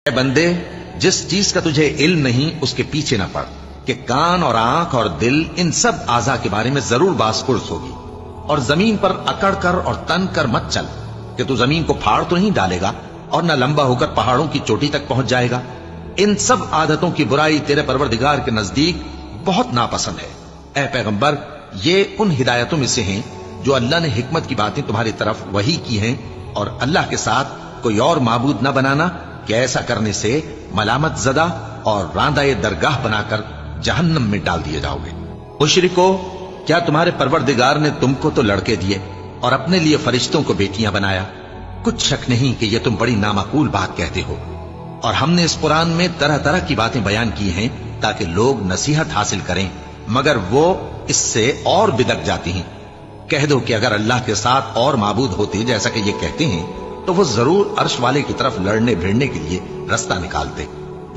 اے بندے، جس چیز کا تجھے علم نہیں اس کے پیچھے نہ پڑ، کہ کان اور آنکھ اور دل ان سب اعضاء کے بارے میں ضرور باس پرس ہوگی۔ اور زمین پر اکڑ کر اور تن کر مت چل، کہ تو زمین کو پھاڑ تو نہیں ڈالے گا اور نہ لمبا ہو کر پہاڑوں کی چوٹی تک پہنچ جائے گا۔ ان سب عادتوں کی برائی تیرے پروردگار کے نزدیک بہت ناپسند ہے۔ اے پیغمبر، یہ ان ہدایتوں میں سے ہیں جو اللہ نے حکمت کی باتیں تمہاری طرف وحی کی ہیں، اور اللہ کے ساتھ کوئی اور معبود نہ بنانا، کہ ایسا کرنے سے ملامت زدہ اور راندہ درگاہ بنا کر جہنم میں ڈال دیے جاؤ گے۔ مشرکو، کیا تمہارے پروردگار نے تم کو تو لڑکے دیے اور اپنے لیے فرشتوں کو بیٹیاں بنایا؟ کچھ شک نہیں کہ یہ تم بڑی نامعقول بات کہتے ہو، اور ہم نے اس قرآن میں طرح طرح کی باتیں بیان کی ہیں تاکہ لوگ نصیحت حاصل کریں، مگر وہ اس سے اور بدک جاتی ہیں۔ کہہ دو کہ اگر اللہ کے ساتھ اور معبود ہوتے جیسا کہ یہ کہتے ہیں تو وہ ضرور عرش والے کی طرف لڑنے بھیڑنے کے لیے رستہ نکالتے۔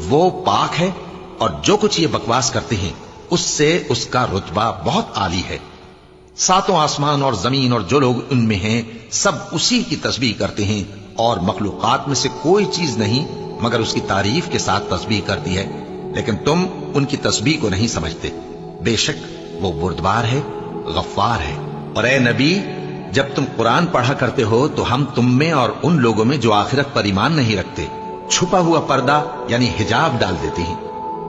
وہ پاک ہے، اور جو کچھ یہ بکواس کرتے ہیں اس سے اس کا رتبہ بہت عالی ہے۔ ساتوں آسمان اور زمین اور جو لوگ ان میں ہیں سب اسی کی تسبیح کرتے ہیں، اور مخلوقات میں سے کوئی چیز نہیں مگر اس کی تعریف کے ساتھ تسبیح کرتی ہے، لیکن تم ان کی تسبیح کو نہیں سمجھتے۔ بے شک وہ بردبار ہے، غفار ہے۔ اور اے نبی، جب تم قرآن پڑھا کرتے ہو تو ہم تم میں اور ان لوگوں میں جو آخرت پر ایمان نہیں رکھتے چھپا ہوا پردہ یعنی حجاب ڈال دیتے ہیں،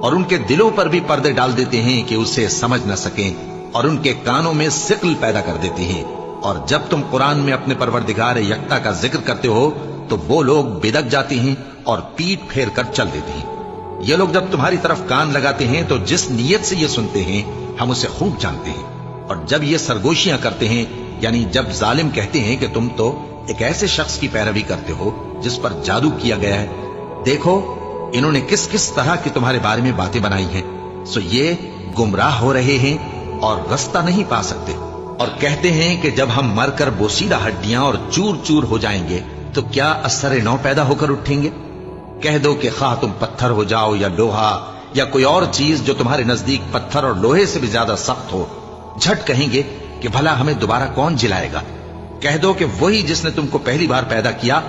اور ان کے دلوں پر بھی پردے ڈال دیتے ہیں کہ اسے سمجھ نہ سکیں، اور ان کے کانوں میں ثقل پیدا کر دیتے ہیں۔ اور جب تم قرآن میں اپنے پروردگار یکتا کا ذکر کرتے ہو تو وہ لوگ بدک جاتے ہیں اور پیٹ پھیر کر چل دیتے ہیں۔ یہ لوگ جب تمہاری طرف کان لگاتے ہیں تو جس نیت سے یہ سنتے ہیں ہم اسے خوب جانتے ہیں، اور جب یہ سرگوشیاں کرتے ہیں یعنی جب ظالم کہتے ہیں کہ تم تو ایک ایسے شخص کی پیروی کرتے ہو جس پر جادو کیا گیا ہے، دیکھو انہوں نے کس کس طرح کی تمہارے بارے میں باتیں بنائی ہیں، سو یہ گمراہ ہو رہے ہیں اور رستہ نہیں پا سکتے۔ اور کہتے ہیں کہ جب ہم مر کر بوسیدہ ہڈیاں اور چور چور ہو جائیں گے تو کیا اثر نو پیدا ہو کر اٹھیں گے؟ کہہ دو کہ خواہ تم پتھر ہو جاؤ یا لوہا یا کوئی اور چیز جو تمہارے نزدیک پتھر اور لوہے سے بھی زیادہ سخت ہو، جھٹ کہیں گے کہ بھلا ہمیں دوبارہ کون جلائے گا؟ کہہ دو کہ وہی جس نے تم کو پہلی بار پیدا کیا